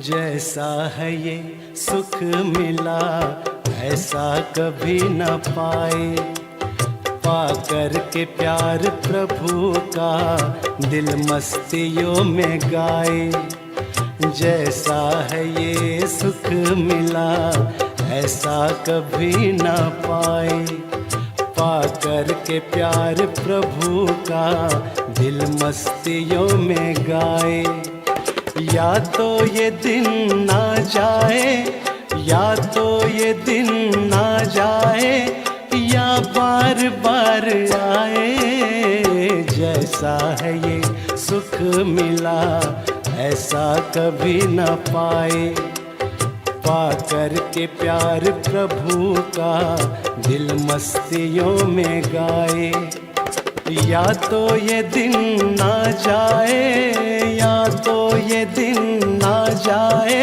जैसा है ये सुख मिला ऐसा कभी न पाए। पाकर के प्यार प्रभु का दिल मस्तियों में गाए। जैसा है ये सुख मिला ऐसा कभी न पाए। पाकर के प्यार प्रभु का दिल मस्तियों में गाए। या तो ये दिन ना जाए, या तो ये दिन ना जाए, या बार बार आए। जैसा है ये सुख मिला ऐसा कभी न पाए। पाकर के प्यार प्रभु का दिल मस्तियों में गाए। या तो ये दिन ना जाए, या तो ये दिन ना जाए,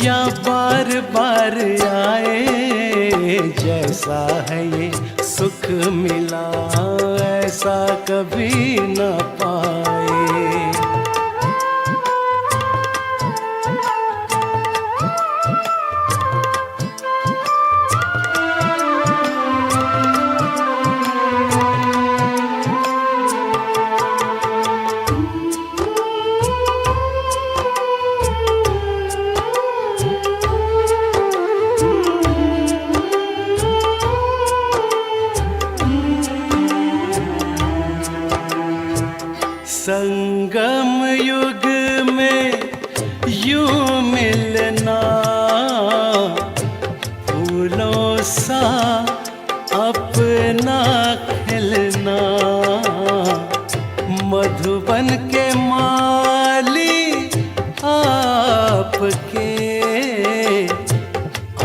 या बार बार आए। जैसा है ये सुख मिला ऐसा कभी न पाए। संगम युग में यूं मिलना, फूलों सा अपना खिलना। मधुबन के माली आपके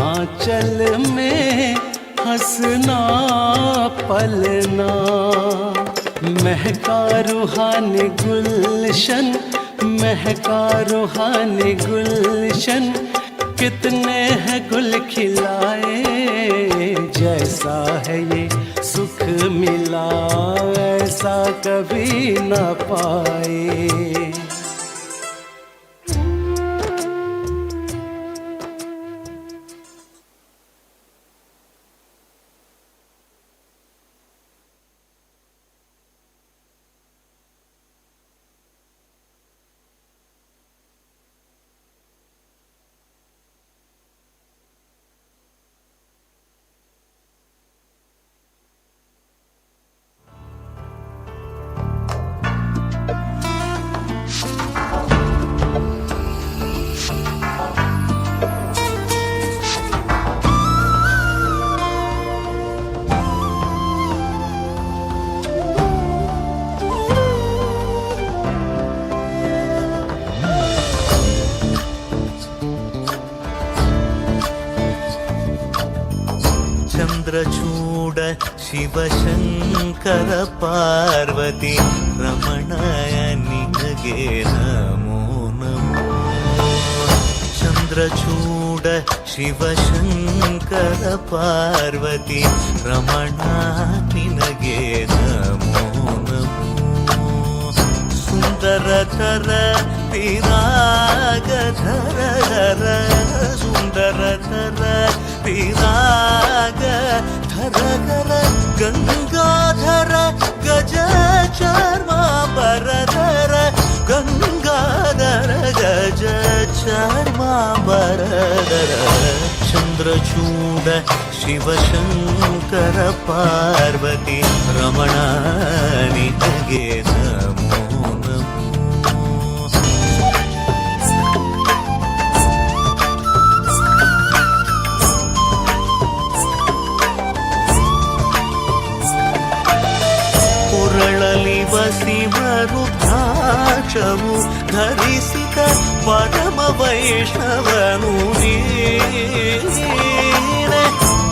आंचल में हंसना पलना। महका रूहानी गुलशन, महका रूहानी गुलशन, कितने हैं गुल खिलाए। जैसा है ये सुख मिला ऐसा कभी न पाए। चूड शिवशंकर पार्वती रमणाय निनगे नमो नमो। चंद्रचूड शिवशंकर पार्वती रमणा निनगे नमो नमो। सुंदरतर विराग धर धर, सुंदरतर विराग धर धर। गंगाधर गज चर्मांबर, गंगाधर गज चर्मांबर। चंद्रचूड शिवशंकर पार्वती रमणा निनगे नमो नमो। पुरळली वसी मरुद्राक्षವು ಧರಿಸಿದ ಪರಮ ವೈಷ್ಣವನು ನೀನೆ.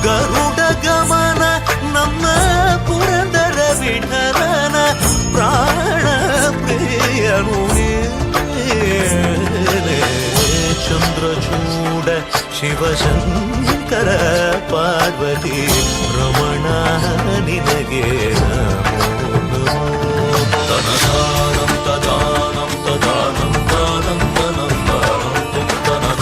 ಗರುಡ ಗಮನ ನಮ್ಮ ಪುರಂದರ ವಿಠಲನ ಪ್ರಾಣ ಪ್ರಿಯನು ನೀನೆ. ಚಂದ್ರಚೂಡ ಶಿವಶಂಕರ ಪಾರ್ವತಿ ರಮಣ ನಿನಗೆ ನಮೋ ನಮೋ. ತನದಾನಂ ತದಾನಂ ತದಾನಂ ದಾನಂ tanam ದಾನಂ tanam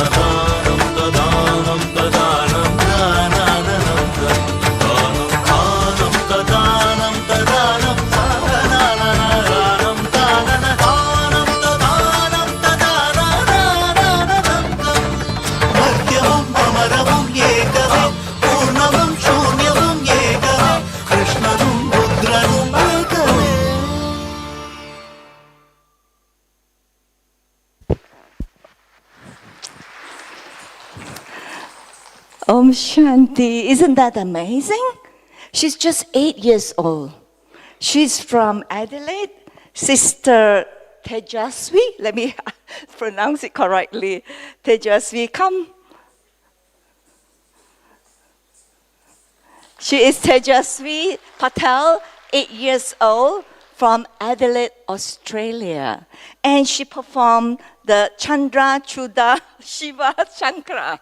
Om Shanti. Isn't that amazing? She's just 8 years old. She's from Adelaide. Sister Tejasvi, let me pronounce it correctly. Tejasvi, come. She is Tejasvi Patel, 8 years old, from Adelaide, Australia. And she performed the Chandra Chuda Shiva Shankara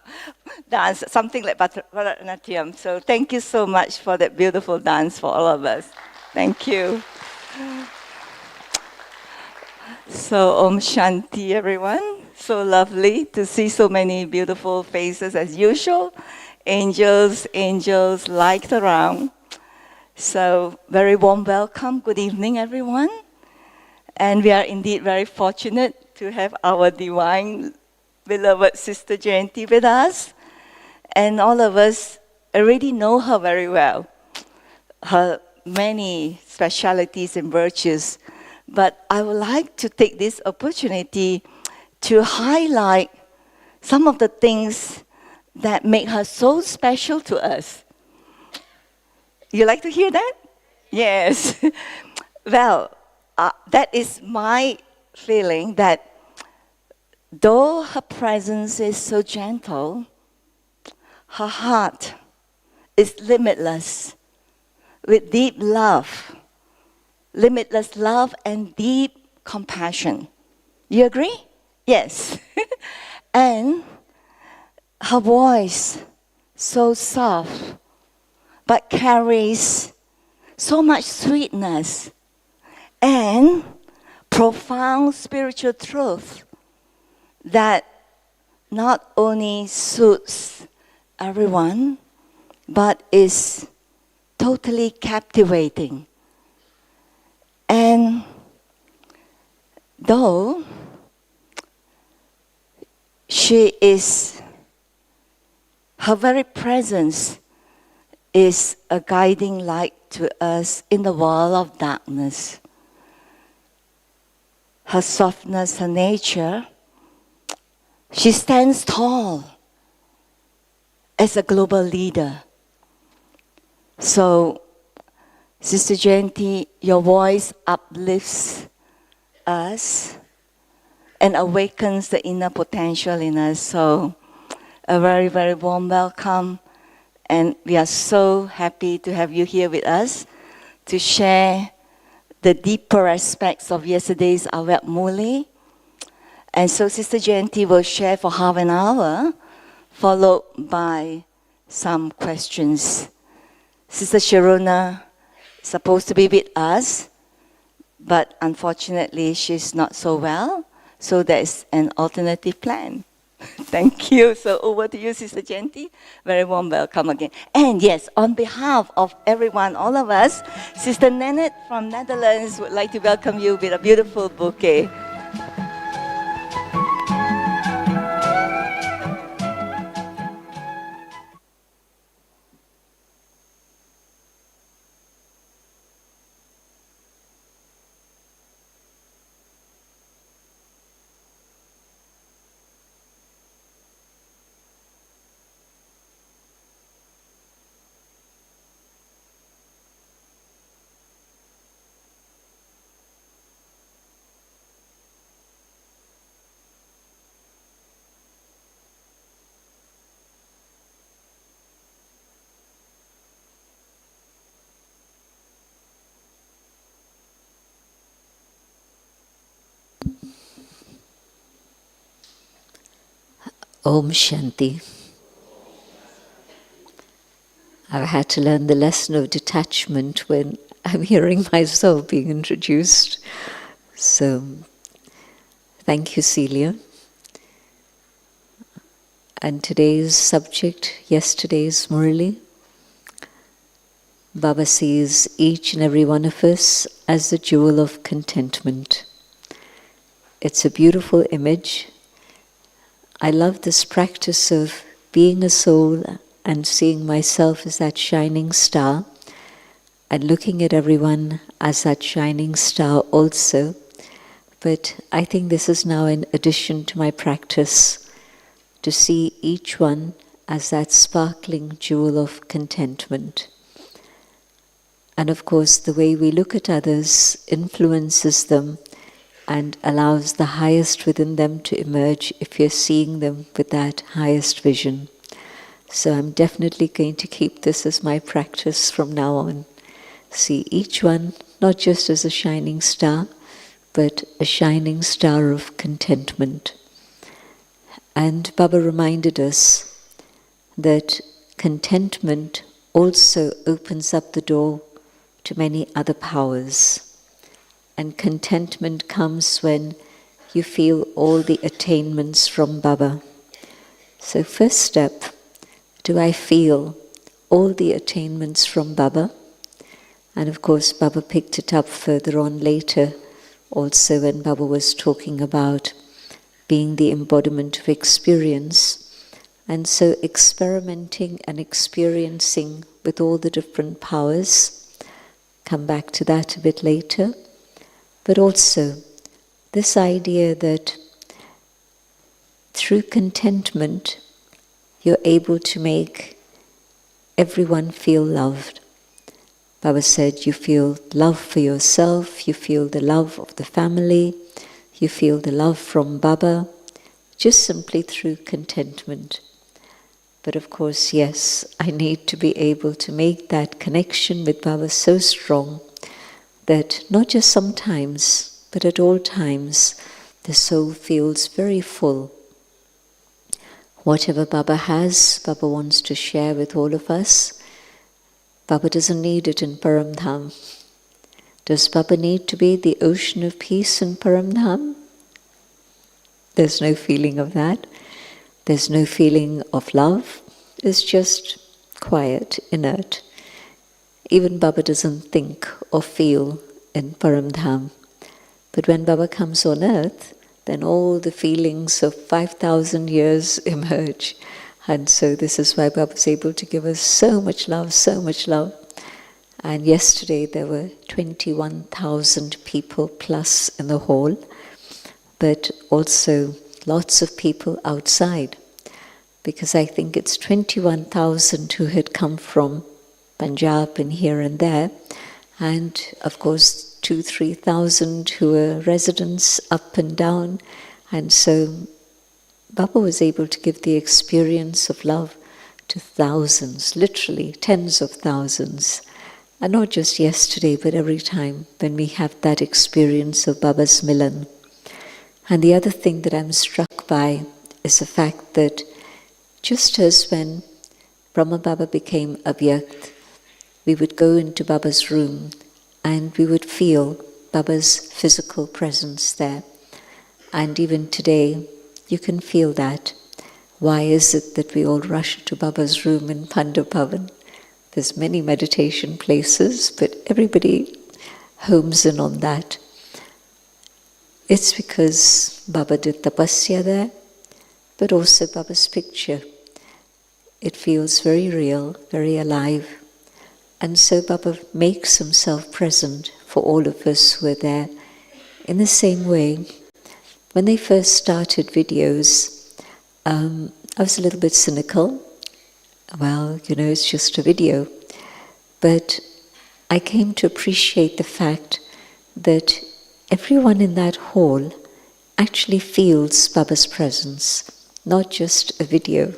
dance, something like Bharatanatyam. So thank you so much for that beautiful dance for all of us. Thank you. So Om Shanti, everyone. So lovely to see so many beautiful faces as usual. Angels, light around. So very warm welcome. Good evening, everyone. And we are indeed very fortunate to have our divine beloved Sister Jayanti with us. And all of us already know her very well. Her many specialities and virtues. But I would like to take this opportunity to highlight some of the things that make her so special to us. You like to hear that? Yes. Well, that is my feeling, that though her presence is so gentle, her heart is limitless, with deep love, limitless love and deep compassion. You agree? Yes. And her voice, so soft, but carries so much sweetness and profound spiritual truth that not only suits everyone, but is totally captivating. And though her very presence is a guiding light to us in the world of darkness. Her softness, her nature, she stands tall as a global leader. So, Sister Jayanti, your voice uplifts us and awakens the inner potential in us. So, a very, very warm welcome. And we are so happy to have you here with us to share the deeper aspects of yesterday's Avyakt Murli. And so Sister Jayanti will share for half an hour, followed by some questions. Sister Sharona is supposed to be with us, but unfortunately she's not so well, so there's an alternative plan. Thank you. So over to you, Sister Jayanti. Very warm welcome again. And yes, on behalf of everyone, all of us, Sister Nanette from Netherlands would like to welcome you with a beautiful bouquet. Om Shanti. I've had to learn the lesson of detachment when I'm hearing myself being introduced. So, thank you, Celia. And today's subject, yesterday's Murli. Baba sees each and every one of us as the jewel of contentment. It's a beautiful image. I love this practice of being a soul and seeing myself as that shining star and looking at everyone as that shining star also. But I think this is now an addition to my practice, to see each one as that sparkling jewel of contentment. And of course, the way we look at others influences them and allows the highest within them to emerge if you're seeing them with that highest vision. So I'm definitely going to keep this as my practice from now on. See each one not just as a shining star, but a shining star of contentment. And Baba reminded us that contentment also opens up the door to many other powers. And contentment comes when you feel all the attainments from Baba. So first step, do I feel all the attainments from Baba? And of course Baba picked it up further on later, also when Baba was talking about being the embodiment of experience. And so experimenting and experiencing with all the different powers, come back to that a bit later. But also this idea that through contentment you're able to make everyone feel loved. Baba said you feel love for yourself, you feel the love of the family, you feel the love from Baba, just simply through contentment. But of course, yes, I need to be able to make that connection with Baba so strong that not just sometimes, but at all times, the soul feels very full. Whatever Baba has, Baba wants to share with all of us. Baba doesn't need it in Paramdham. Does Baba need to be the ocean of peace in Paramdham? There's no feeling of that. There's no feeling of love. It's just quiet, inert. Even Baba doesn't think or feel in Paramdham. But when Baba comes on earth, then all the feelings of 5,000 years emerge. And so this is why Baba is able to give us so much love, so much love. And yesterday there were 21,000 people plus in the hall, but also lots of people outside. Because I think it's 21,000 who had come from Punjab and here and there, and of course 2,000-3,000 who were residents up and down. And so Baba was able to give the experience of love to thousands, literally tens of thousands. And not just yesterday, but every time when we have that experience of Baba's Milan. And the other thing that I'm struck by is the fact that just as when Brahma Baba became Avyakt, we would go into Baba's room and we would feel Baba's physical presence there. And even today, you can feel that. Why is it that we all rush to Baba's room in Pandavavan? There's many meditation places, but everybody homes in on that. It's because Baba did tapasya there, but also Baba's picture. It feels very real, very alive. And so Baba makes himself present for all of us who are there. In the same way, when they first started videos, I was a little bit cynical. Well, it's just a video. But I came to appreciate the fact that everyone in that hall actually feels Baba's presence, not just a video.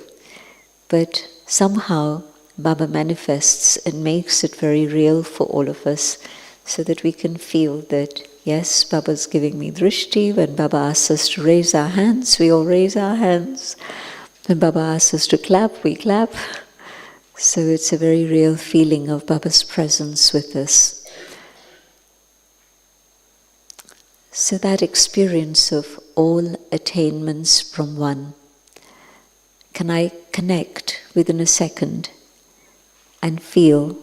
But somehow Baba manifests and makes it very real for all of us, so that we can feel that, yes, Baba's giving me drishti. When Baba asks us to raise our hands, we all raise our hands. When Baba asks us to clap, we clap. So it's a very real feeling of Baba's presence with us. So that experience of all attainments from one, can I connect within a second and feel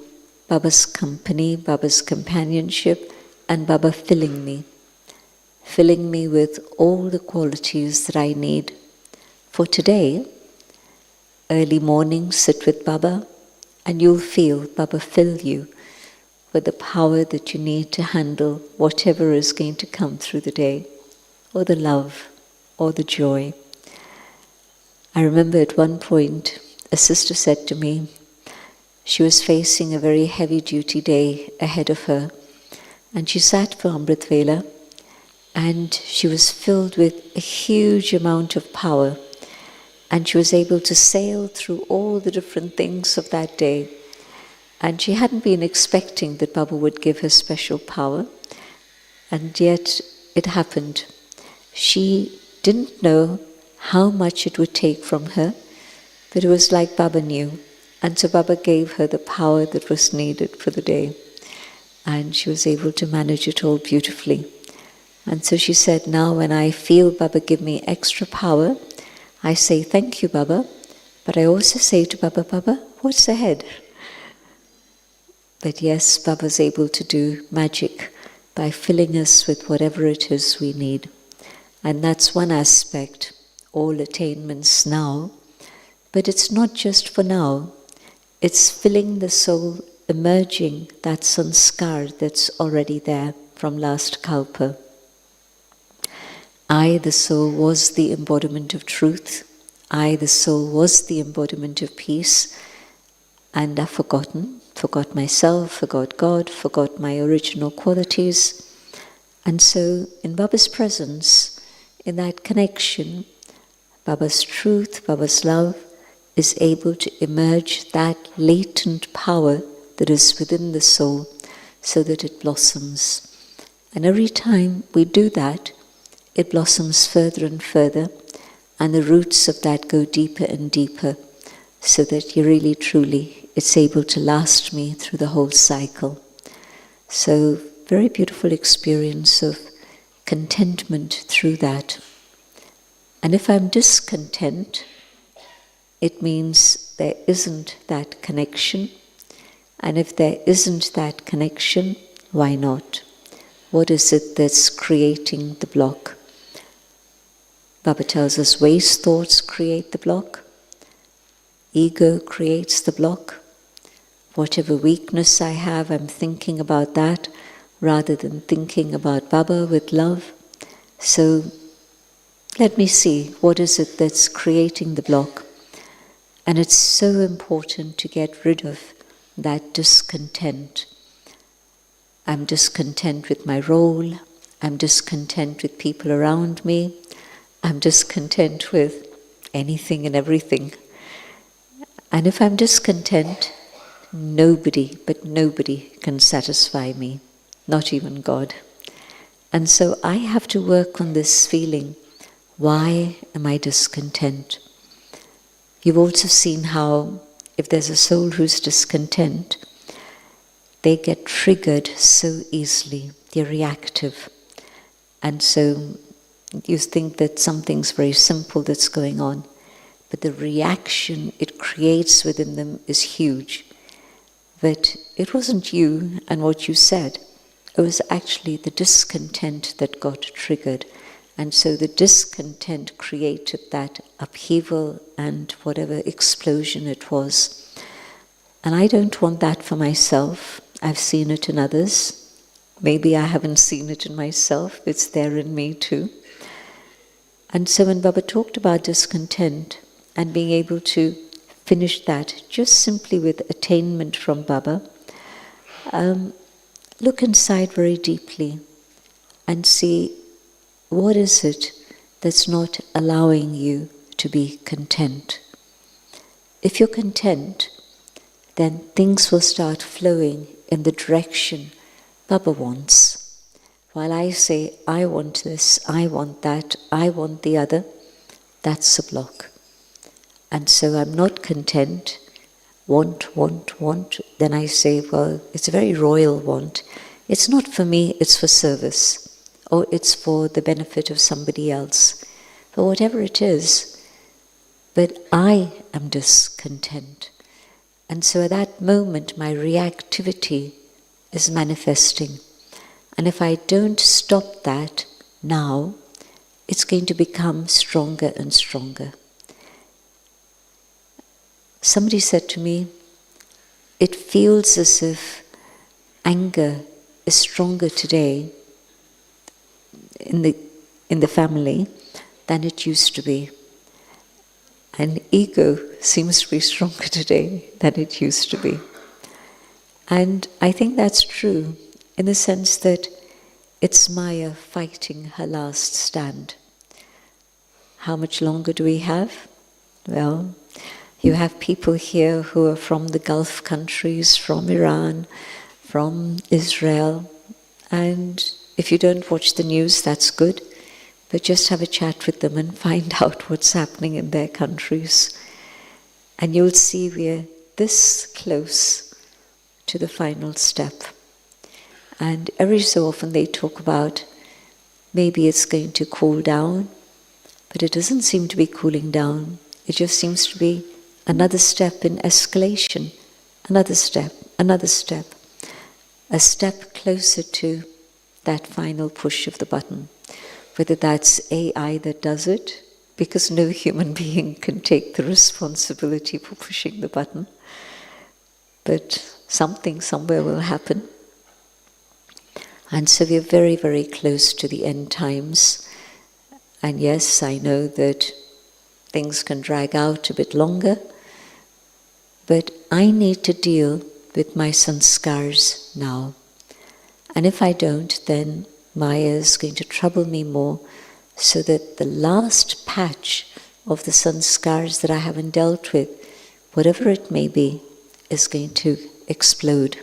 Baba's company, Baba's companionship, and Baba filling me with all the qualities that I need. For today, early morning, sit with Baba, and you'll feel Baba fill you with the power that you need to handle whatever is going to come through the day, or the love, or the joy. I remember at one point, a sister said to me, she was facing a very heavy-duty day ahead of her, and she sat for Amrit Vela, and she was filled with a huge amount of power, and she was able to sail through all the different things of that day. And she hadn't been expecting that Baba would give her special power, and yet it happened. She didn't know how much it would take from her, but it was like Baba knew. And so Baba gave her the power that was needed for the day. And she was able to manage it all beautifully. And so she said, now when I feel Baba give me extra power, I say, thank you, Baba. But I also say to Baba, Baba, what's ahead? But yes, Baba's able to do magic by filling us with whatever it is we need. And that's one aspect, all attainments now. But it's not just for now. It's filling the soul, emerging that sanskar that's already there from last kalpa. I, the soul, was the embodiment of truth. I, the soul, was the embodiment of peace. And I've forgot myself, forgot God, forgot my original qualities. And so in Baba's presence, in that connection, Baba's truth, Baba's love, is able to emerge that latent power that is within the soul so that it blossoms. And every time we do that, it blossoms further and further, and the roots of that go deeper and deeper, so that you really, truly, it's able to last me through the whole cycle. So, very beautiful experience of contentment through that. And if I'm discontent, it means there isn't that connection. And if there isn't that connection, why not? What is it that's creating the block? Baba tells us waste thoughts create the block. Ego creates the block. Whatever weakness I have, I'm thinking about that rather than thinking about Baba with love. So let me see, what is it that's creating the block? And it's so important to get rid of that discontent. I'm discontent with my role. I'm discontent with people around me. I'm discontent with anything and everything. And if I'm discontent, nobody can satisfy me, not even God. And so I have to work on this feeling. Why am I discontent? You've also seen how if there's a soul who's discontent, they get triggered so easily. They're reactive. And so you think that something's very simple that's going on, but the reaction it creates within them is huge. But it wasn't you and what you said. It was actually the discontent that got triggered. And so the discontent created that upheaval and whatever explosion it was. And I don't want that for myself. I've seen it in others. Maybe I haven't seen it in myself. It's there in me too. And so when Baba talked about discontent and being able to finish that just simply with attainment from Baba, look inside very deeply and see what is it that's not allowing you to be content. If you're content, then things will start flowing in the direction Baba wants. While I say, I want this, I want that, I want the other, that's a block. And so I'm not content, want. Then I say, well, it's a very royal want. It's not for me, it's for service. Or it's for the benefit of somebody else. But whatever it is, but I am discontent. And so at that moment, my reactivity is manifesting. And if I don't stop that now, it's going to become stronger and stronger. Somebody said to me, it feels as if anger is stronger today in the family than it used to be. And ego seems to be stronger today than it used to be. And I think that's true in the sense that it's Maya fighting her last stand. How much longer do we have? Well, you have people here who are from the Gulf countries, from Iran, from Israel, and if you don't watch the news, that's good, but just have a chat with them and find out what's happening in their countries. And you'll see we're this close to the final step. And every so often they talk about maybe it's going to cool down, but it doesn't seem to be cooling down. It just seems to be another step in escalation, another step, a step closer to that final push of the button. Whether that's AI that does it, because no human being can take the responsibility for pushing the button, but something somewhere will happen. And so we're very, very close to the end times. And yes, I know that things can drag out a bit longer, but I need to deal with my sanskars now. And if I don't, then Maya is going to trouble me more, so that the last patch of the sanskars that I haven't dealt with, whatever it may be, is going to explode.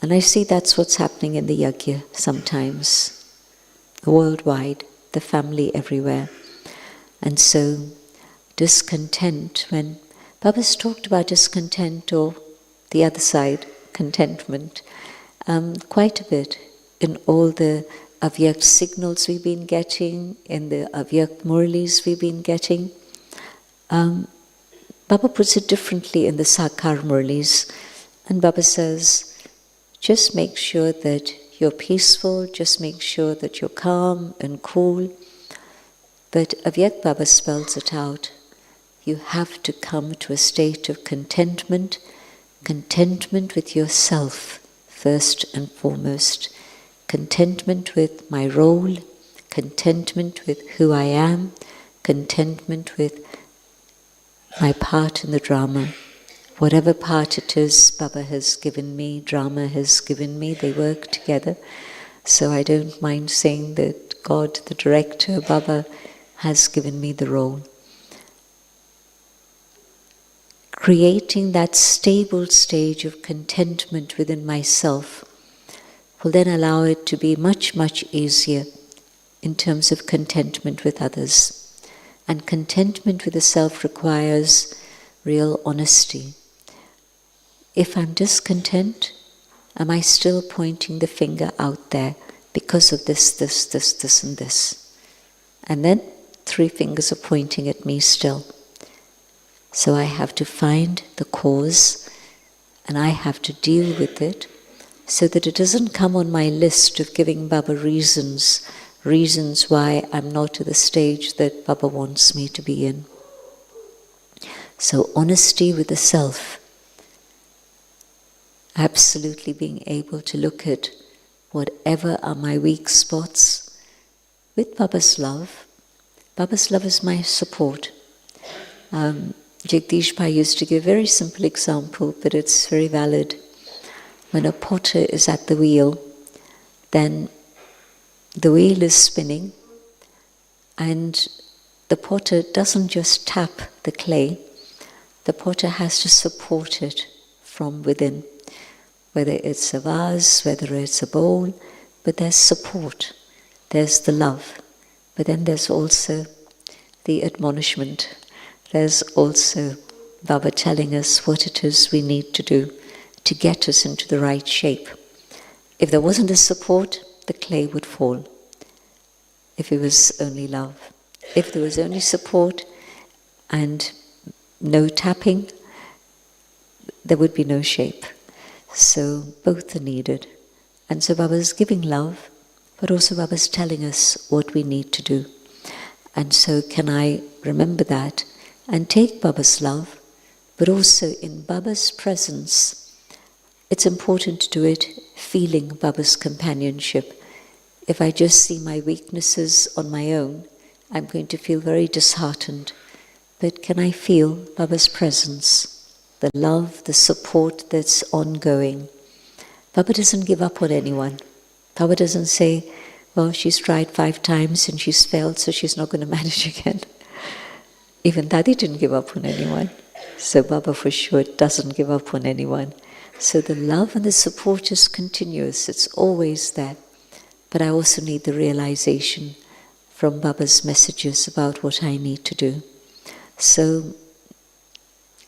And I see that's what's happening in the yajna sometimes, worldwide, the family everywhere. And so discontent, when Baba's talked about discontent, or the other side, contentment, quite a bit in all the Avyakt signals we've been getting, in the Avyakt Murlis we've been getting. Baba puts it differently in the Sakar Murlis, and Baba says, just make sure that you're peaceful, just make sure that you're calm and cool. But Avyakt Baba spells it out. You have to come to a state of contentment, contentment with yourself, first and foremost. Contentment with my role, contentment with who I am, contentment with my part in the drama. Whatever part it is Baba has given me, drama has given me, they work together. So I don't mind saying that God, the director, Baba, has given me the role. Creating that stable stage of contentment within myself will then allow it to be much, much easier in terms of contentment with others. And contentment with the self requires real honesty. If I'm discontent, am I still pointing the finger out there because of this, and this? And then 3 fingers are pointing at me still. So I have to find the cause, and I have to deal with it, so that it doesn't come on my list of giving Baba reasons why I'm not at the stage that Baba wants me to be in. So honesty with the self, absolutely being able to look at whatever are my weak spots with Baba's love. Baba's love is my support. Jagdish Bhai used to give a very simple example, but it's very valid. When a potter is at the wheel, then the wheel is spinning, and the potter doesn't just tap the clay, the potter has to support it from within. Whether it's a vase, whether it's a bowl, but there's support, there's the love, but then there's also the admonishment. There's also Baba telling us what it is we need to do to get us into the right shape. If there wasn't a support, the clay would fall. If it was only love. If there was only support and no tapping, there would be no shape. So both are needed. And so Baba's giving love, but also Baba's telling us what we need to do. And so can I remember that and take Baba's love, but also in Baba's presence, it's important to do it feeling Baba's companionship. If I just see my weaknesses on my own, I'm going to feel very disheartened. but can I feel Baba's presence, the love, the support that's ongoing? Baba doesn't give up on anyone. Baba doesn't say, well, she's tried 5 times and she's failed, so she's not going to manage again. Even Dadi didn't give up on anyone. So Baba for sure doesn't give up on anyone. So the love and the support is continuous. It's always there. But I also need the realization from Baba's messages about what I need to do. So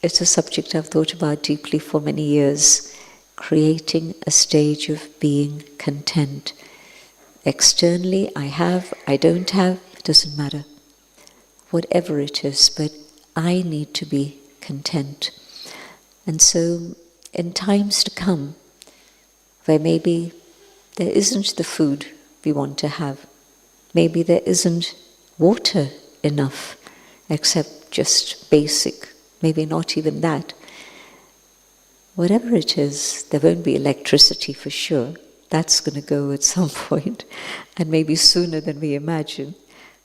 it's a subject I've thought about deeply for many years, creating a stage of being content. Externally, I have, I don't have, it doesn't matter. Whatever it is, but I need to be content. And so, in times to come, where maybe there isn't the food we want to have, maybe there isn't water enough, except just basic, maybe not even that. Whatever it is, there won't be electricity for sure. That's going to go at some point, and maybe sooner than we imagine,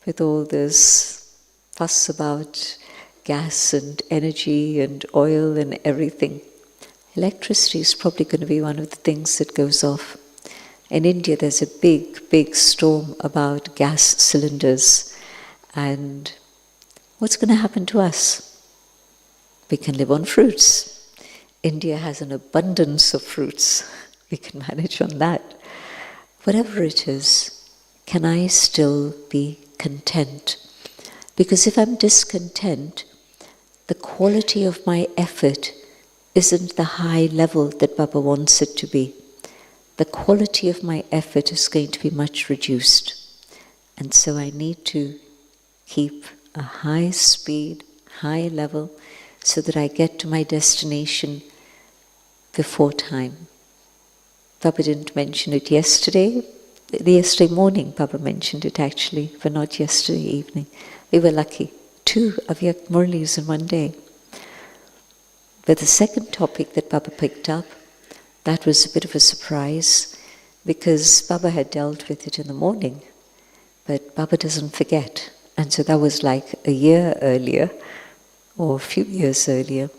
with all this fuss about gas and energy and oil and everything. Electricity is probably going to be one of the things that goes off. In India, there's a big storm about gas cylinders, and what's going to happen to us? We can live on fruits. India has an abundance of fruits. We can manage on that. Whatever it is, can I still be content? Because if I'm discontent, the quality of my effort isn't the high level that Baba wants it to be. The quality of my effort is going to be much reduced. And so I need to keep a high speed, high level, so that I get to my destination before time. Baba didn't mention it yesterday. Yesterday morning Baba mentioned it actually, but not yesterday evening. We were lucky. 2 Avyakt Murlis in one day. But the second topic that Baba picked up, that was a bit of a surprise, because Baba had dealt with it in the morning, but Baba doesn't forget. And so that was like a year earlier, or a few years earlier.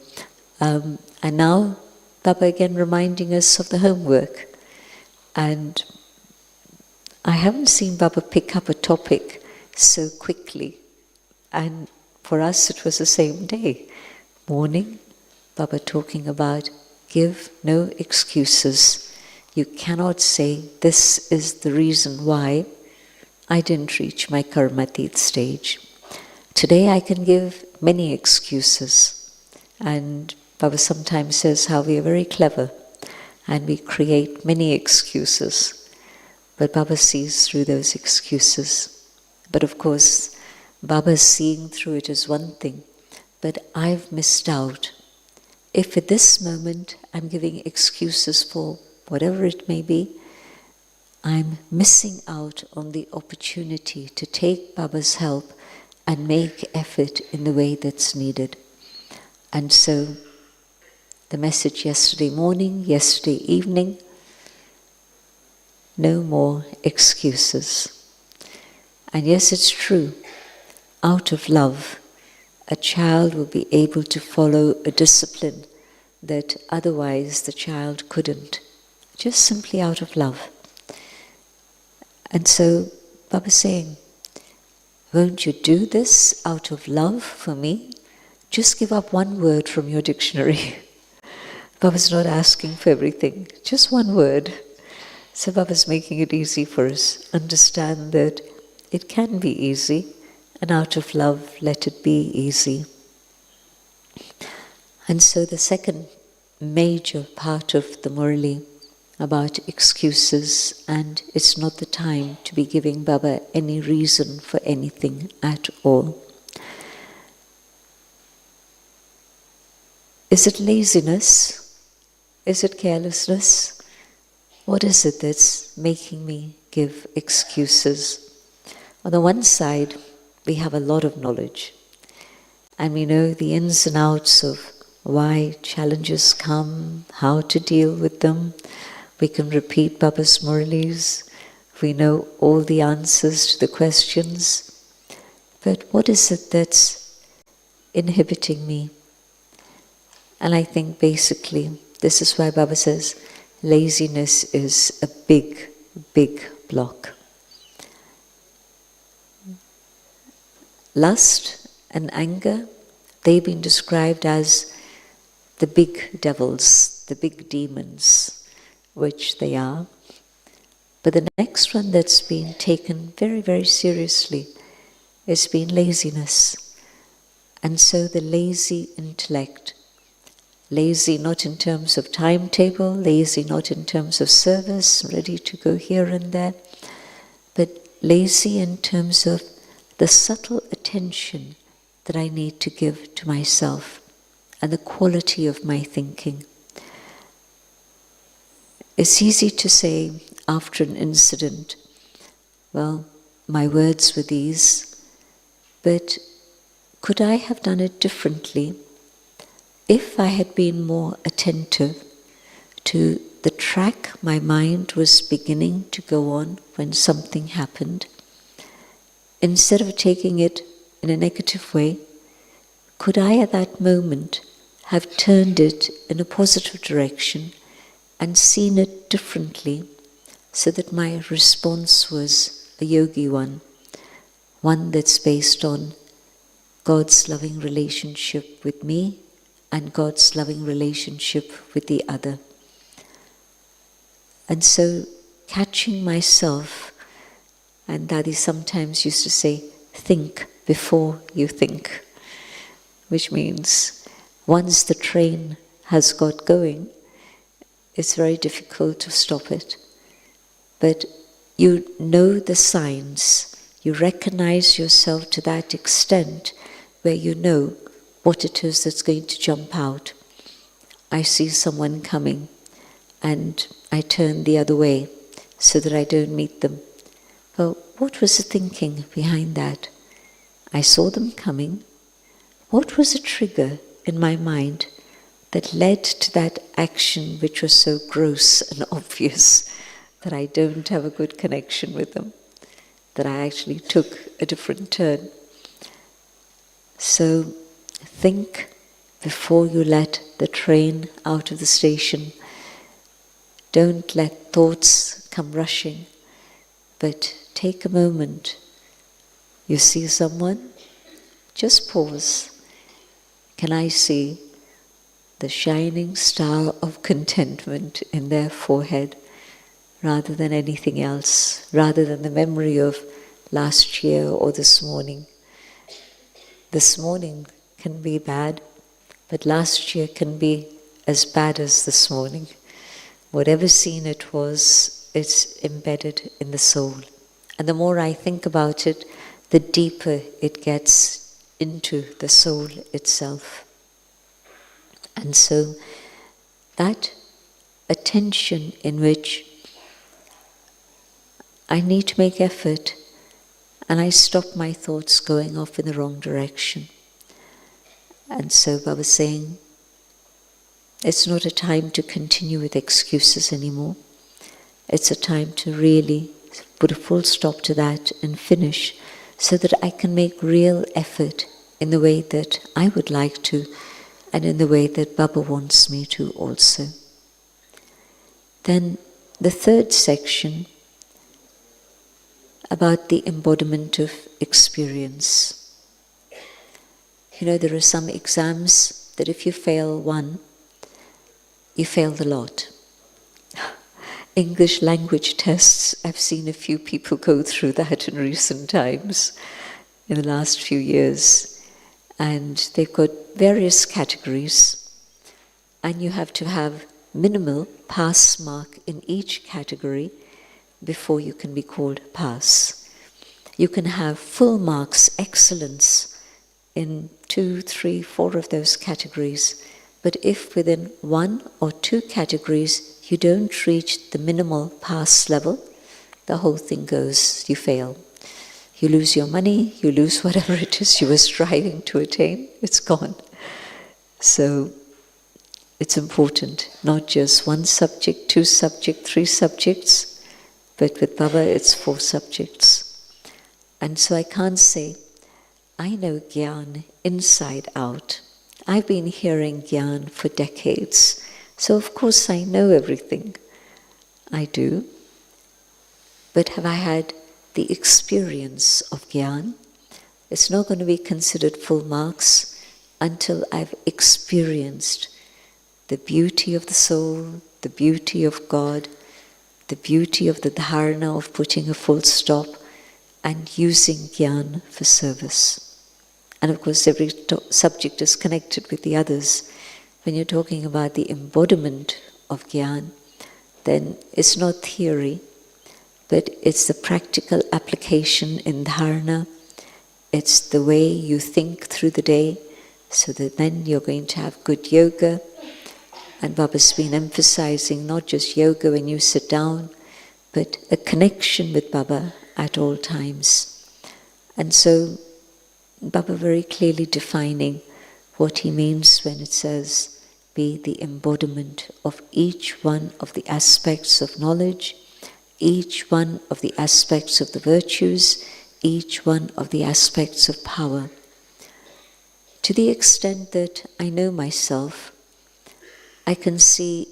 And now Baba again reminding us of the homework. And I haven't seen Baba pick up a topic so quickly. And for us it was the same day. Morning, Baba talking about give no excuses. You cannot say this is the reason why I didn't reach my karmatit stage. Today I can give many excuses. And Baba sometimes says how we are very clever and we create many excuses. But Baba sees through those excuses. But of course, Baba seeing through it is one thing, but I've missed out. If at this moment I'm giving excuses for whatever it may be, I'm missing out on the opportunity to take Baba's help and make effort in the way that's needed. And so, the message yesterday morning, yesterday evening, no more excuses. And yes, it's true, out of love, a child will be able to follow a discipline that otherwise the child couldn't, just simply out of love. And so, Baba's saying, won't you do this out of love for me? Just give up one word from your dictionary. Baba's not asking for everything, just one word. So Baba's making it easy for us. Understand that it can be easy, and out of love, let it be easy. And so the second major part of the Murli about excuses, and it's not the time to be giving Baba any reason for anything at all. Is it laziness? Is it carelessness? What is it that's making me give excuses? On the one side, we have a lot of knowledge, and we know the ins and outs of why challenges come, how to deal with them. We can repeat Baba's Murlis. We know all the answers to the questions. But what is it that's inhibiting me. And I think basically this is why Baba says laziness is a big, big block. Lust and anger, they've been described as the big devils, the big demons, which they are. But the next one that's been taken very, very seriously has been laziness. And so the lazy intellect, lazy not in terms of timetable, lazy not in terms of service, ready to go here and there, but lazy in terms of the subtle attention that I need to give to myself and the quality of my thinking. It's easy to say after an incident, well, my words were these, but could I have done it differently if I had been more attentive to the track my mind was beginning to go on when something happened? Instead of taking it in a negative way, could I at that moment have turned it in a positive direction and seen it differently so that my response was a yogi one that's based on God's loving relationship with me and God's loving relationship with the other. And so catching myself, and Daddy sometimes used to say, think before you think, which means once the train has got going, it's very difficult to stop it. But you know the signs, you recognize yourself to that extent where you know what it is that's going to jump out. I see someone coming and I turn the other way so that I don't meet them. Well, what was the thinking behind that? I saw them coming. What was the trigger in my mind that led to that action which was so gross and obvious that I don't have a good connection with them, that I actually took a different turn? So think before you let the train out of the station. Don't let thoughts come rushing, but take a moment. You see someone, just pause. Can I see the shining star of contentment in their forehead rather than anything else, rather than the memory of last year or this morning? This morning can be bad, but last year can be as bad as this morning. Whatever scene it was, it's embedded in the soul. And the more I think about it, the deeper it gets into the soul itself. And so that attention in which I need to make effort and I stop my thoughts going off in the wrong direction. And so Baba was saying, it's not a time to continue with excuses anymore. It's a time to really put a full stop to that and finish so that I can make real effort in the way that I would like to and in the way that Baba wants me to also. Then the third section about the embodiment of experience. You know, there are some exams that if you fail one, you fail the lot. English language tests, I've seen a few people go through that in recent times, in the last few years. And they've got various categories, and you have to have minimal pass mark in each category before you can be called pass. You can have full marks, excellence, in 2, 3, 4 of those categories. But if within 1 or 2 categories you don't reach the minimal pass level, the whole thing goes, you fail. You lose your money, you lose whatever it is you were striving to attain, it's gone. So it's important, not just 1 subject, 2 subjects, 3 subjects, but with Baba it's 4 subjects. And so I can't say, I know Gyan inside out. I've been hearing Gyan for decades, so of course I know everything. I do. But have I had the experience of Gyan? It's not going to be considered full marks until I've experienced the beauty of the soul, the beauty of God, the beauty of the dharana of putting a full stop and using Gyan for service. And of course every subject is connected with the others. When you're talking about the embodiment of Gyan, then it's not theory, but it's the practical application in dharana. It's the way you think through the day, so that then you're going to have good yoga. And Baba's been emphasizing not just yoga when you sit down, but a connection with Baba at all times. And so Baba very clearly defining what he means when it says, be the embodiment of each one of the aspects of knowledge, each one of the aspects of the virtues, each one of the aspects of power. To the extent that I know myself, I can see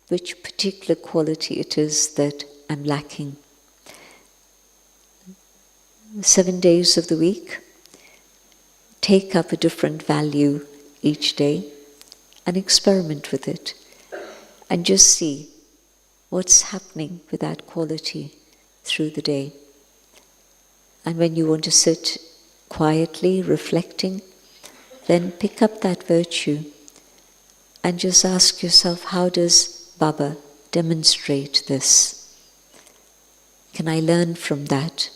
which particular quality it is that I'm lacking. 7 days of the week, take up a different value each day and experiment with it and just see what's happening with that quality through the day. And when you want to sit quietly, reflecting, then pick up that virtue and just ask yourself, how does Baba demonstrate this? Can I learn from that?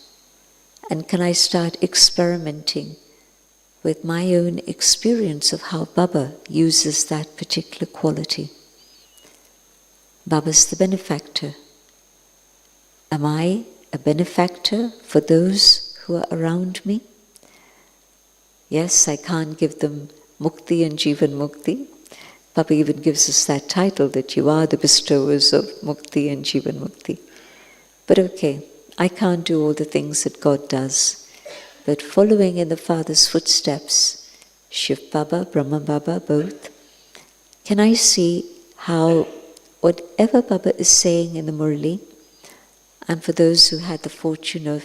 And can I start experimenting with my own experience of how Baba uses that particular quality? Baba's the benefactor. Am I a benefactor for those who are around me? Yes, I can't give them mukti and jivan mukti. Baba even gives us that title that you are the bestowers of mukti and jivan mukti. But okay, I can't do all the things that God does. But following in the Father's footsteps, Shiv Baba, Brahma Baba, both, can I see how whatever Baba is saying in the Murli, and for those who had the fortune of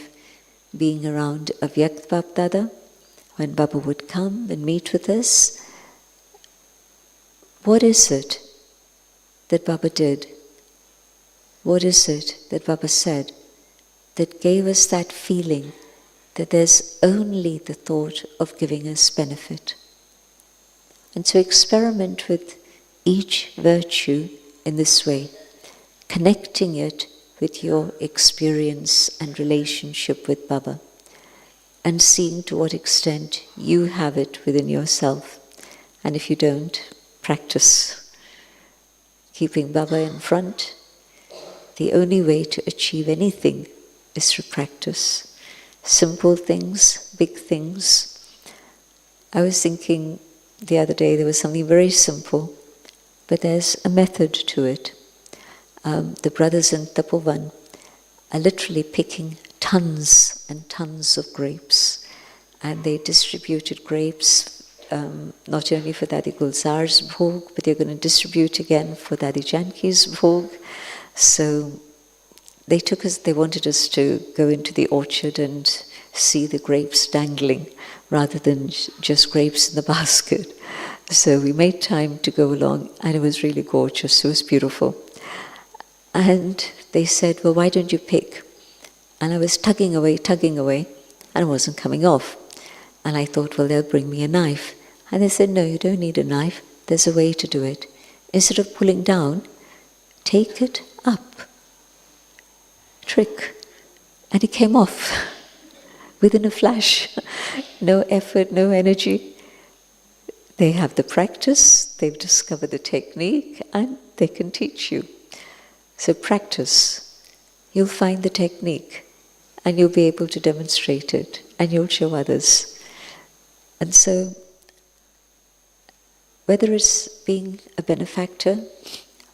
being around Avyakt Dada, when Baba would come and meet with us, what is it that Baba did? What is it that Baba said that gave us that feeling that there's only the thought of giving us benefit? And so experiment with each virtue in this way, connecting it with your experience and relationship with Baba, and seeing to what extent you have it within yourself. And if you don't, practice. Keeping Baba in front, the only way to achieve anything is through practice. Simple things, big things. I was thinking the other day there was something very simple, but there's a method to it. The brothers in Tapovan are literally picking tons and tons of grapes, and they distributed grapes not only for Dadi Gulzar's bhog, but they're going to distribute again for Dadi Janki's bhog. So they wanted us to go into the orchard and see the grapes dangling rather than just grapes in the basket. So we made time to go along, and it was really gorgeous. It was beautiful. And they said, well, why don't you pick? And I was tugging away, and it wasn't coming off. And I thought, well, they'll bring me a knife. And they said, no, you don't need a knife. There's a way to do it. Instead of pulling down, take it up. Trick. And it came off within a flash. No effort, no energy. They have the practice, they've discovered the technique, and they can teach you. So practice. You'll find the technique, and you'll be able to demonstrate it, and you'll show others. And so, whether it's being a benefactor,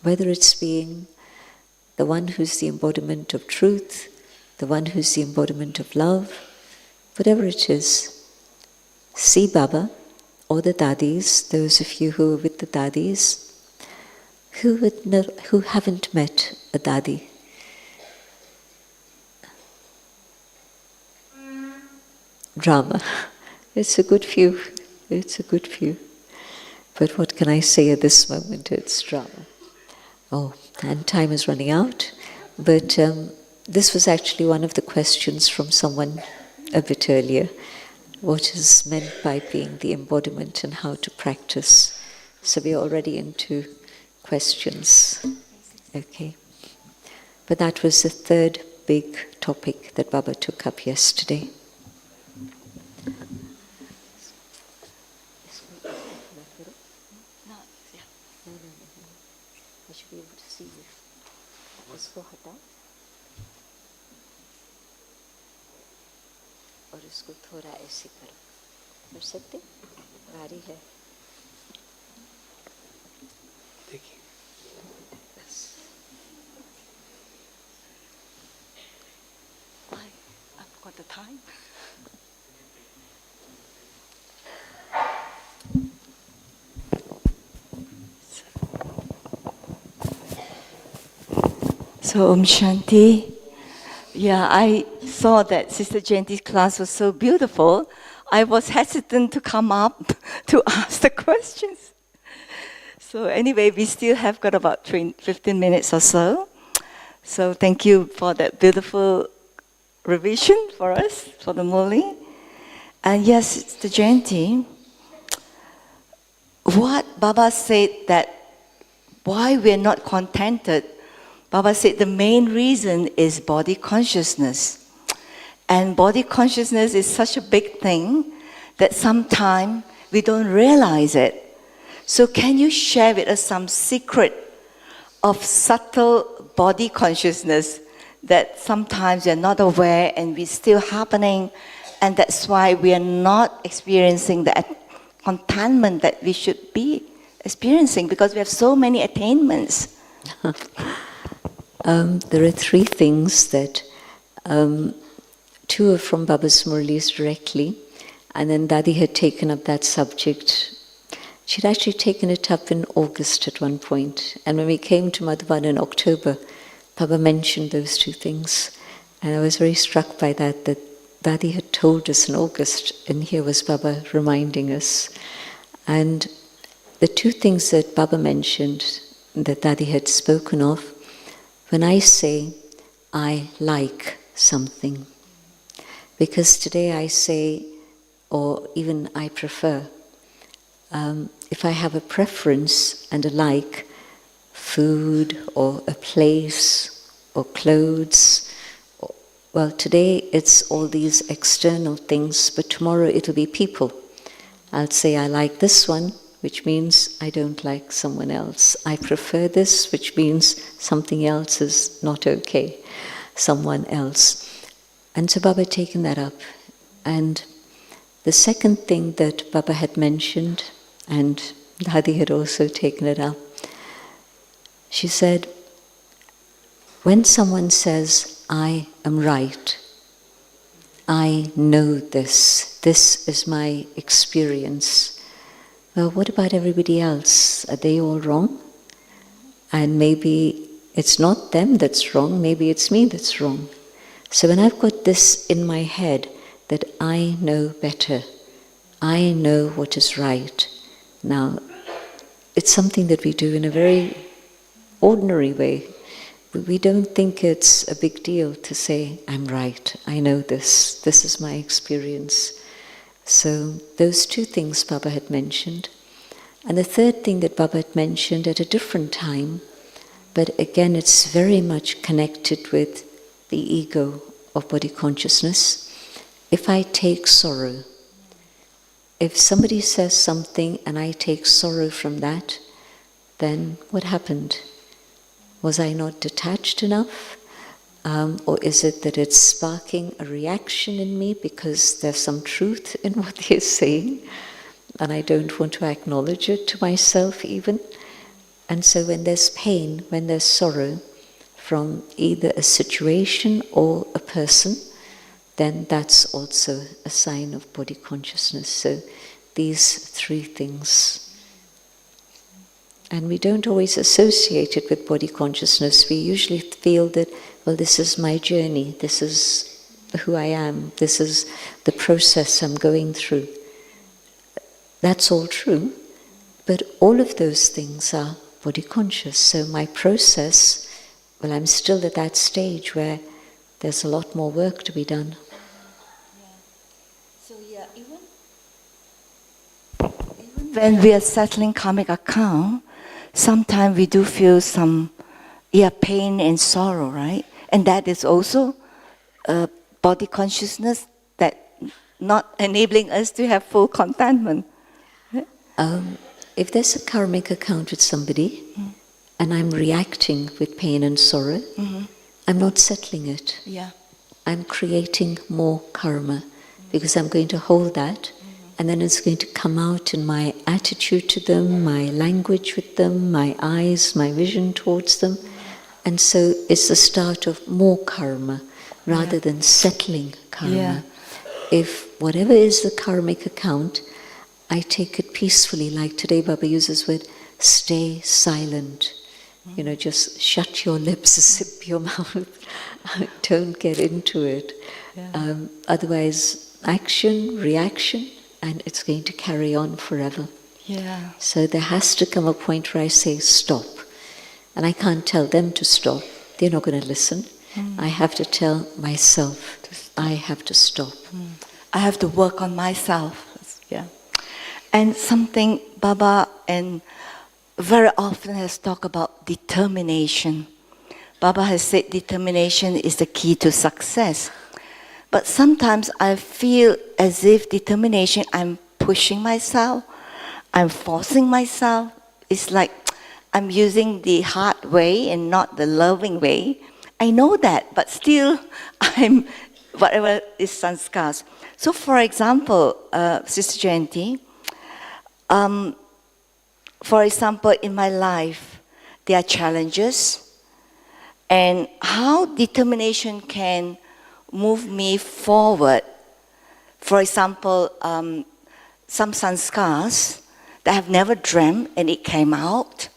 whether it's being the one who's the embodiment of truth, the one who's the embodiment of love, whatever it is, see Baba or the dadis, those of you who are with the dadis, who haven't met a dadi. Drama. It's a good few. It's a good few. But what can I say at this moment? It's drama. Oh, and time is running out. But this was actually one of the questions from someone a bit earlier. What is meant by being the embodiment and how to practice? So we're already into questions. Okay. But that was the third big topic that Baba took up yesterday. I should be able to see you. इसको हटाओ और इसको थोड़ा ऐसे करो. कर सकते? भारी है. देखिए. I've got the time. So Om Shanti. Yeah, I saw that Sister Jayanti's class was so beautiful. I was hesitant to come up to ask the questions. So anyway, we still have got about 15 minutes or so. So thank you for that beautiful revision for us, for the Murli. And yes, Sister Jayanti, what Baba said that why we're not contented, Baba said the main reason is body consciousness. And body consciousness is such a big thing that sometimes we don't realize it. So can you share with us some secret of subtle body consciousness that sometimes we're not aware and it's still happening, and that's why we are not experiencing the contentment that we should be experiencing because we have so many attainments. There are three things that, two are from Baba's Murlis directly, and then Dadi had taken up that subject. She'd actually taken it up in August at one point, and when we came to Madhuban in October, Baba mentioned those two things, and I was very struck by that Dadi had told us in August, and here was Baba reminding us. And the two things that Baba mentioned, that Dadi had spoken of, when I say, I like something, because today I say, or even I prefer, if I have a preference and a like, food or a place or clothes, well, today it's all these external things, but tomorrow it'll be people. I'll say I like this one, which means I don't like someone else. I prefer this, which means something else is not okay, someone else. And so Baba had taken that up. And the second thing that Baba had mentioned, and Dadi had also taken it up, she said, when someone says, I am right, I know this is my experience, well, what about everybody else? Are they all wrong? And maybe it's not them that's wrong, maybe it's me that's wrong. So when I've got this in my head that I know better, I know what is right. Now, it's something that we do in a very ordinary way. We don't think it's a big deal to say, I'm right, I know this is my experience. So those two things Baba had mentioned. And the third thing that Baba had mentioned at a different time, but again it's very much connected with the ego of body consciousness. If I take sorrow, if somebody says something and I take sorrow from that, then what happened? Was I not detached enough? Or is it that it's sparking a reaction in me because there's some truth in what they're saying and I don't want to acknowledge it to myself even? And so when there's pain, when there's sorrow from either a situation or a person, then that's also a sign of body consciousness. So these three things. And we don't always associate it with body consciousness. We usually feel that, well, this is my journey, this is who I am, this is the process I'm going through. That's all true, but all of those things are body conscious. So my process, well, I'm still at that stage where there's a lot more work to be done. So even when we are settling karmic account, sometimes we do feel some pain and sorrow, right? And that is also body consciousness that not enabling us to have full contentment. If there's a karmic account with somebody and I'm reacting with pain and sorrow, I'm not settling it. Yeah. I'm creating more karma because I'm going to hold that, and then it's going to come out in my attitude to them, my language with them, my eyes, my vision towards them. And so it's the start of more karma rather than settling karma. Yeah. If whatever is the karmic account, I take it peacefully. Like today Baba uses the word, stay silent. You know, just shut your lips, zip your mouth, don't get into it. Yeah. Otherwise, action, reaction, and it's going to carry on forever. Yeah. So there has to come a point where I say stop. And I can't tell them to stop. They're not going to listen. I have to tell myself, I have to stop. I have to work on myself. Yeah. And something Baba and very often has talked about determination. Baba has said determination is the key to success. But sometimes I feel as if determination, I'm pushing myself, I'm forcing myself. It's like I'm using the hard way and not the loving way. I know that, but still I'm, whatever is sanskars. So for example, Sister Jayanti, for example, in my life, there are challenges, and how determination can move me forward. For example, some sanskars that I have never dreamt, and it came out.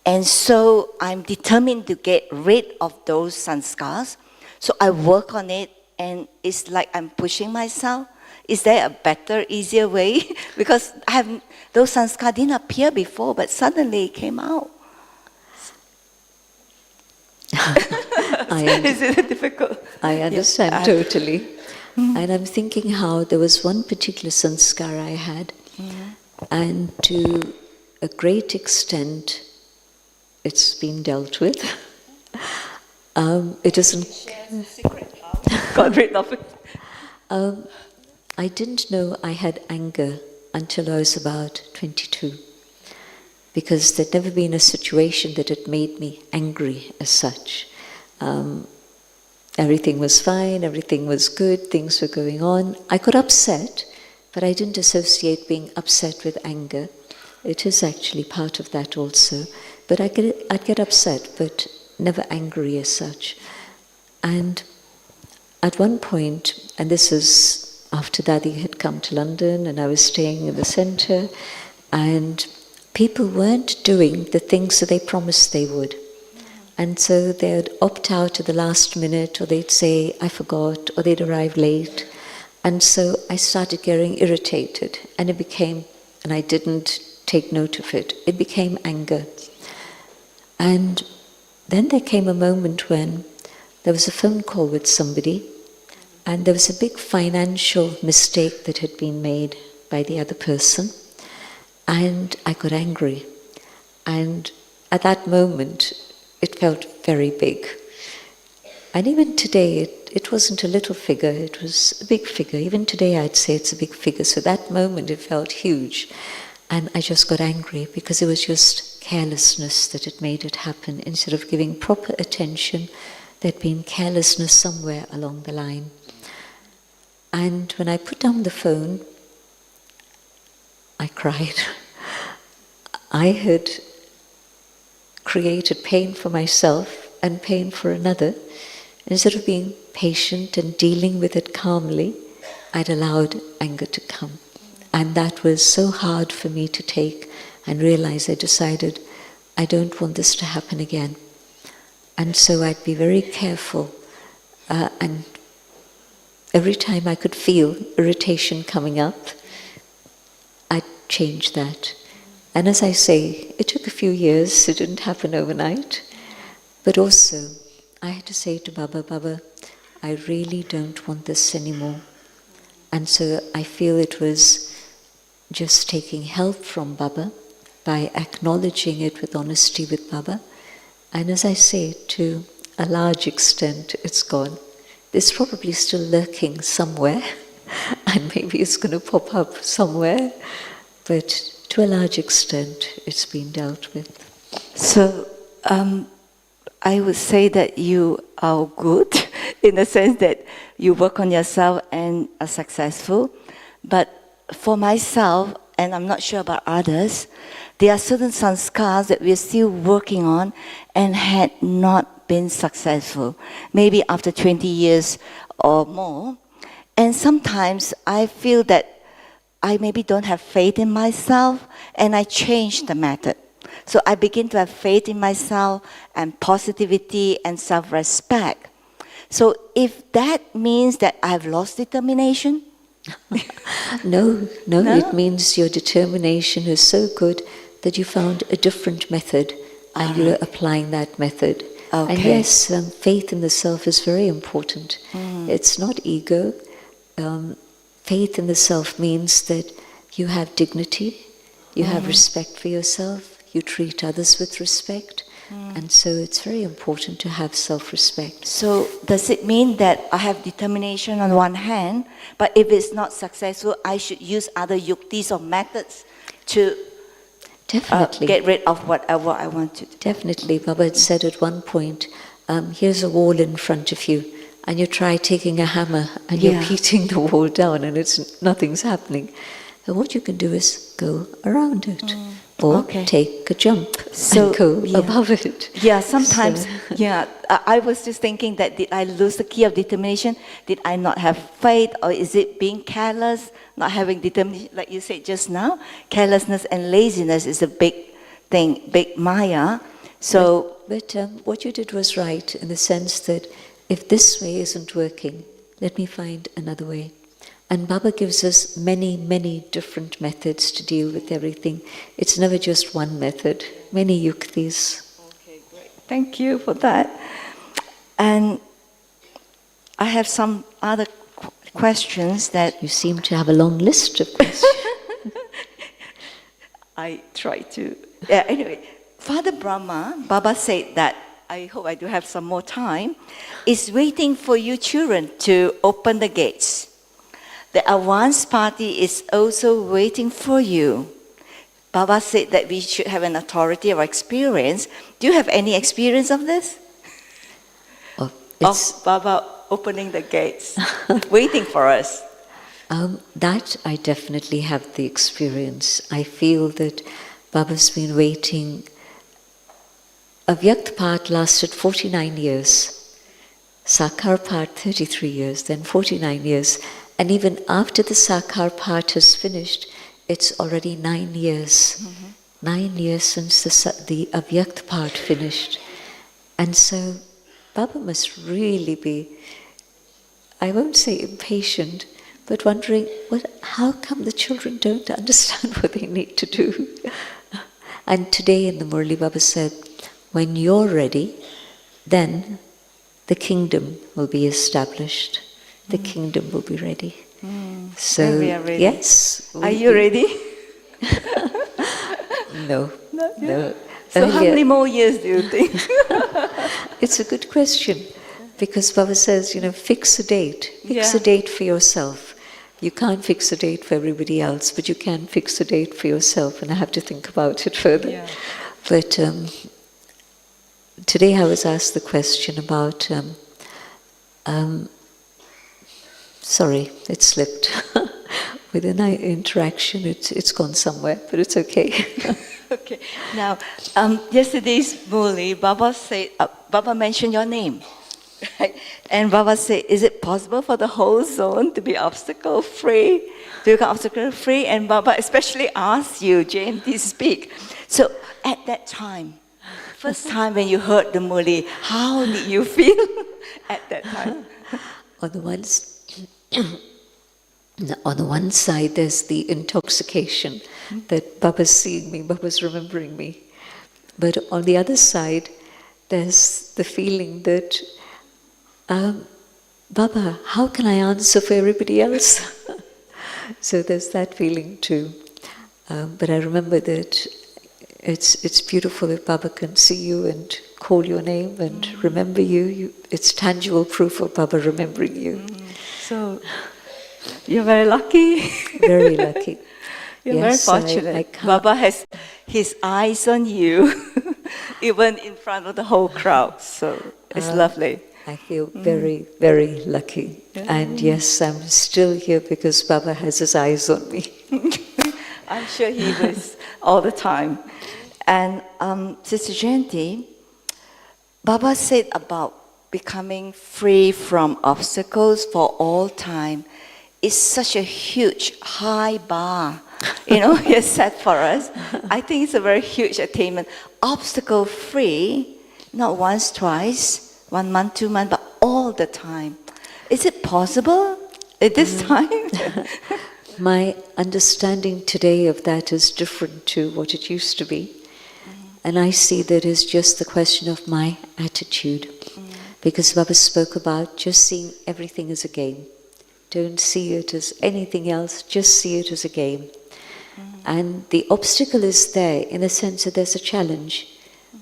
And so I'm determined to get rid of those sanskars. So I work on it, and it's like I'm pushing myself. Is there a better, easier way? Because those sanskars didn't appear before, but suddenly it came out. Is it difficult? I understand totally. And I'm thinking how there was one particular sanskar I had, and to a great extent it's been dealt with. It isn't. Got rid of it. I didn't know I had anger until I was about 22, because there'd never been a situation that had made me angry as such. Everything was fine, everything was good, things were going on. I got upset, but I didn't associate being upset with anger. It is actually part of that also. But I'd get upset, but never angry as such. And at one point, and this is after Dadi had come to London and I was staying in the centre, and people weren't doing the things that they promised they would. And so they'd opt out at the last minute, or they'd say, I forgot, or they'd arrive late. And so I started getting irritated, and it became, and I didn't take note of it, it became anger. And then there came a moment when there was a phone call with somebody, and there was a big financial mistake that had been made by the other person, and I got angry. And at that moment, it felt very big. And even today, it wasn't a little figure, it was a big figure. Even today, I'd say it's a big figure. So that moment, it felt huge. And I just got angry because it was just carelessness that had made it happen. Instead of giving proper attention, there'd been carelessness somewhere along the line. And when I put down the phone, I cried. I had created pain for myself and pain for another, Instead of being patient and dealing with it calmly, I'd allowed anger to come. And that was so hard for me to take and realize. I decided, I don't want this to happen again. And so I'd be very careful. And every time I could feel irritation coming up, I'd change that. And as I say, it took a few years, it didn't happen overnight. But also, I had to say to Baba, Baba, I really don't want this anymore. And so I feel it was just taking help from Baba by acknowledging it with honesty with Baba. And as I say, to a large extent, it's gone. It's probably still lurking somewhere, and maybe it's going to pop up somewhere, but to a large extent, it's been dealt with. So, I would say that you are good in the sense that you work on yourself and are successful. But for myself, and I'm not sure about others, there are certain sanskars that we're still working on and had not been successful, maybe after 20 years or more. And sometimes I feel that I maybe don't have faith in myself, and I change the method. So I begin to have faith in myself and positivity and self-respect. So if that means that I've lost determination? No, it means your determination is so good that you found a different method and you're applying that method. Okay. And yes, faith in the self is very important. It's not ego. Faith in the self means that you have dignity, you have respect for yourself, you treat others with respect, and so it's very important to have self-respect. So does it mean that I have determination on one hand, but if it's not successful, I should use other yuktis or methods to Definitely. get rid of whatever I want to do? Definitely. Baba had said at one point, here's a wall in front of you, and you try taking a hammer and you're beating the wall down and nothing's happening. And what you can do is go around it. Or take a jump and go above it. Yeah, sometimes, I was just thinking that did I lose the key of determination? Did I not have faith? Or is it being careless, not having determination? Like you said just now, carelessness and laziness is a big thing, big maya. So, But what you did was right in the sense that if this way isn't working, let me find another way. And Baba gives us many, many different methods to deal with everything. It's never just one method, many yuktis. okay, great. Thank you for that. And I have some other questions that You seem to have a long list of questions. I try to. Yeah, anyway, Father Brahma, Baba said that, I hope I do have some more time, is waiting for you children to open the gates. The advance party is also waiting for you. Baba said that we should have an authority or experience. Do you have any experience of this? Of Baba opening the gates, waiting for us? That I definitely have the experience. I feel that Baba's been waiting. Avyakt part lasted 49 years. Sakar part 33 years, then 49 years. And even after the Sakar part has finished, it's already 9 years. 9 years since the Avyakt part finished. And so Baba must really be, I won't say impatient, but wondering, how come the children don't understand what they need to do? And today in the Murli, Baba said, when you're ready, then the kingdom will be established. The kingdom will be ready. So, we are ready. yes. Are you ready? No. So how many more years do you think? It's a good question, because Baba says, fix a date. Fix a date for yourself. You can't fix a date for everybody else, but you can fix a date for yourself, and I have to think about it further. Yeah. But today I was asked the question about, sorry, it slipped. With an interaction, it's gone somewhere, but it's okay. Okay. Now, yesterday's Murli, Baba said, Baba mentioned your name. Right? And Baba said, is it possible for the whole zone to be obstacle-free? To become obstacle-free? And Baba especially asked you, Jane, to speak. So at that time, first time when you heard the Murli, how did you feel at that time? On the one side, there's the intoxication that Baba's seeing me, Baba's remembering me. But on the other side, there's the feeling that, Baba, how can I answer for everybody else? So there's that feeling too. But I remember that it's beautiful if Baba can see you and call your name and remember you. It's tangible proof of Baba remembering you. So you're very lucky. Very lucky. You're Yes, very fortunate. Baba has his eyes on you, even in front of the whole crowd. So it's lovely. I feel very, very lucky. And yes, I'm still here because Baba has his eyes on me. I'm sure he was all the time. And Sister Jayanti, Baba said about becoming free from obstacles for all time is such a huge, high bar. He has set for us. I think it's a very huge attainment. Obstacle-free, not once, twice, 1 month, 2 months, but all the time. Is it possible at this time? My understanding today of that is different to what it used to be. And I see that as just the question of my attitude. Because Baba spoke about just seeing everything as a game. Don't see it as anything else, just see it as a game. And the obstacle is there in the sense that there's a challenge.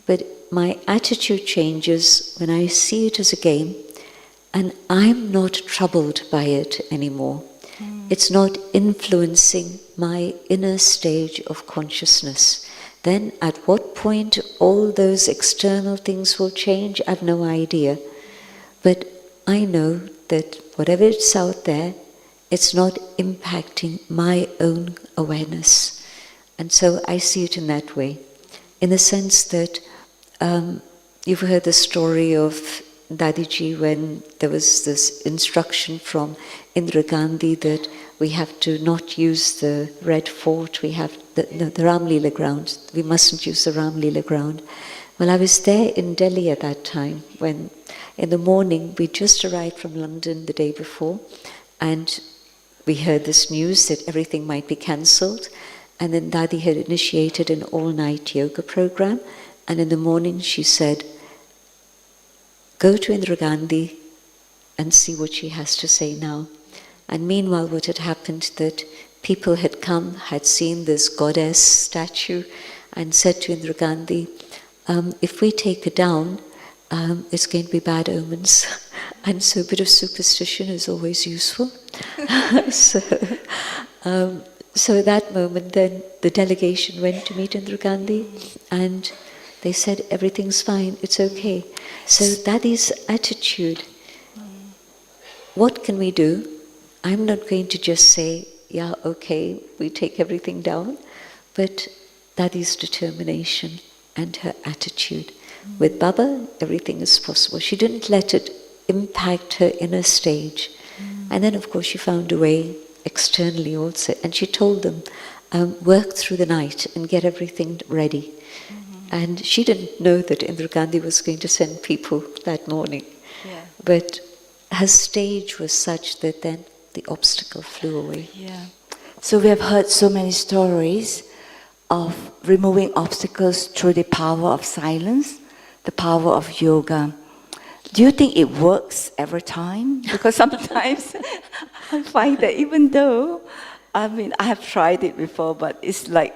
But my attitude changes when I see it as a game and I'm not troubled by it anymore. It's not influencing my inner stage of consciousness. Then at what point all those external things will change, I have no idea. But I know that whatever is out there, it's not impacting my own awareness. And so I see it in that way. In the sense that you've heard the story of Dadiji when there was this instruction from Indira Gandhi that we have to not use the Red Fort, we have the Ram Leela ground, we mustn't use the Ram Leela ground. Well, I was there in Delhi at that time when in the morning we just arrived from London the day before and we heard this news that everything might be cancelled, and then Dadi had initiated an all-night yoga program, and in the morning she said, go to Indira Gandhi and see what she has to say now. And meanwhile what had happened that people had come, had seen this goddess statue and said to Indira Gandhi, if we take her down, it's going to be bad omens. And so a bit of superstition is always useful. So at that moment then the delegation went to meet Indira Gandhi and they said everything's fine, it's okay. So that is attitude. What can we do? I'm not going to just say, yeah, okay, we take everything down, but that is determination and her attitude. With Baba, everything is possible. She didn't let it impact her inner stage. And then, of course, she found a way externally also. And she told them, work through the night and get everything ready. And she didn't know that Indira Gandhi was going to send people that morning. Yeah. But her stage was such that then the obstacle flew away. Yeah. So we have heard so many stories of removing obstacles through the power of silence, the power of yoga. Do you think it works every time? Because sometimes I find that even though, I have tried it before, but it's like,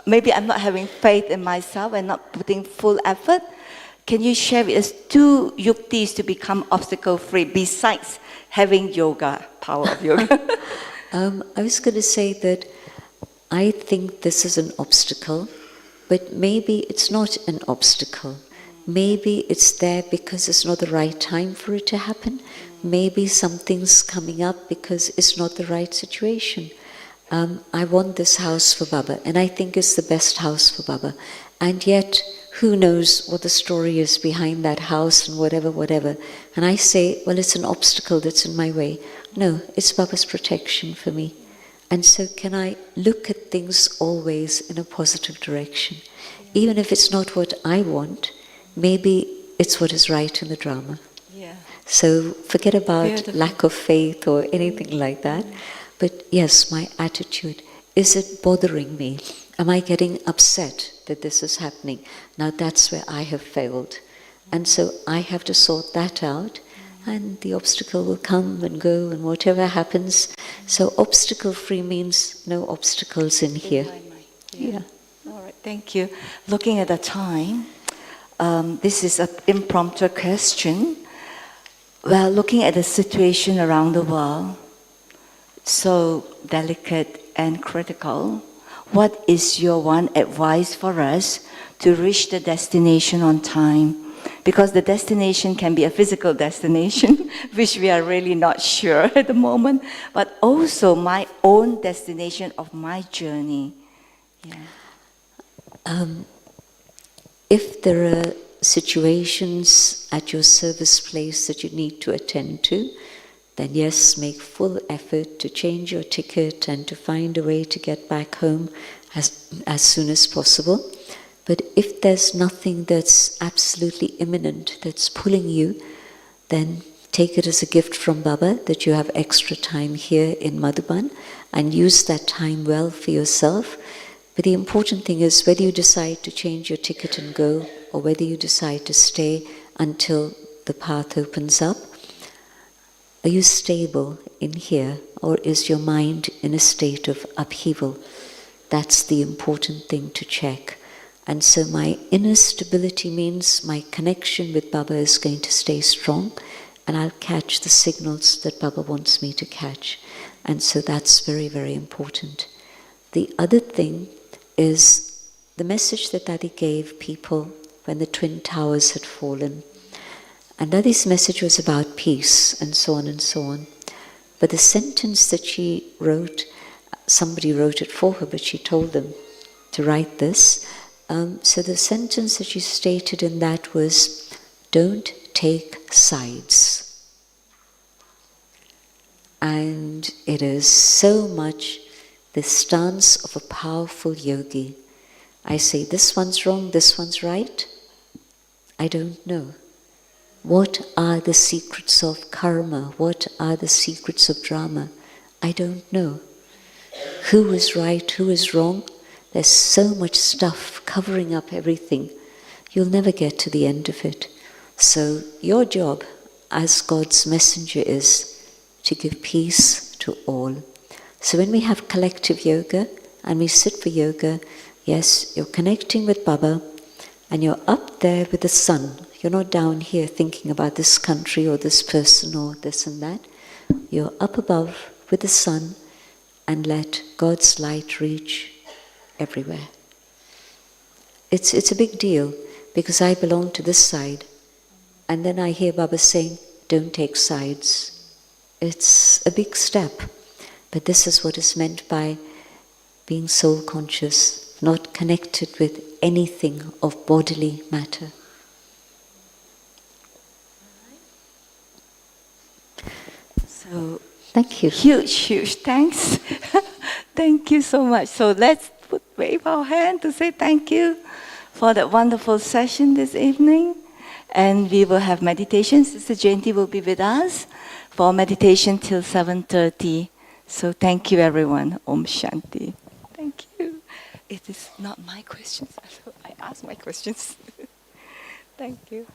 maybe I'm not having faith in myself and not putting full effort. Can you share with us 2 yuktis to become obstacle-free besides having yoga, power of yoga? I was going to say that I think this is an obstacle, but maybe it's not an obstacle. Maybe it's there because it's not the right time for it to happen. Maybe something's coming up because it's not the right situation. I want this house for Baba, and I think it's the best house for Baba. And yet, who knows what the story is behind that house and whatever. And I say, well, it's an obstacle that's in my way. No, it's Baba's protection for me. And so can I look at things always in a positive direction? Even if it's not what I want, maybe it's what is right in the drama. Yeah. So forget about Beautiful. lack of faith or anything like that. But yes, my attitude, is it bothering me? Am I getting upset that this is happening? Now that's where I have failed. And so I have to sort that out, and the obstacle will come and go and whatever happens. So obstacle-free means no obstacles in here. Yeah. All right, thank you. Looking at the time, this is an impromptu question. Well, looking at the situation around the world, so delicate and critical, what is your one advice for us to reach the destination on time? Because the destination can be a physical destination, which we are really not sure at the moment, but also my own destination of my journey. Yeah. If there are situations at your service place that you need to attend to, then yes, make full effort to change your ticket and to find a way to get back home as soon as possible. But if there's nothing that's absolutely imminent that's pulling you, then take it as a gift from Baba that you have extra time here in Madhuban and use that time well for yourself. But the important thing is whether you decide to change your ticket and go, or whether you decide to stay until the path opens up. Are you stable in here, or is your mind in a state of upheaval? That's the important thing to check. And so my inner stability means my connection with Baba is going to stay strong, and I'll catch the signals that Baba wants me to catch. And so that's very, very important. The other thing is the message that Dadi gave people when the Twin Towers had fallen. And Dadi's message was about peace and so on and so on. But the sentence that she wrote, somebody wrote it for her, but she told them to write this. So the sentence that she stated in that was, don't take sides. And it is so much the stance of a powerful yogi. I say, this one's wrong, this one's right. I don't know. What are the secrets of karma? What are the secrets of drama? I don't know. Who is right, who is wrong? There's so much stuff covering up everything. You'll never get to the end of it. So your job as God's messenger is to give peace to all. So when we have collective yoga and we sit for yoga, yes, you're connecting with Baba and you're up there with the sun. You're not down here thinking about this country or this person or this and that. You're up above with the sun and let God's light reach everywhere. It's a big deal because I belong to this side, and then I hear Baba saying, don't take sides. It's a big step, but this is what is meant by being soul conscious, not connected with anything of bodily matter. So Thank you. huge thanks. Thank you so much. So let's wave our hand to say thank you for that wonderful session this evening. And we will have meditation. Sister Jayanti will be with us for meditation till 7:30. So thank you everyone. Om Shanti. Thank you. It is not my questions. I ask my questions. Thank you.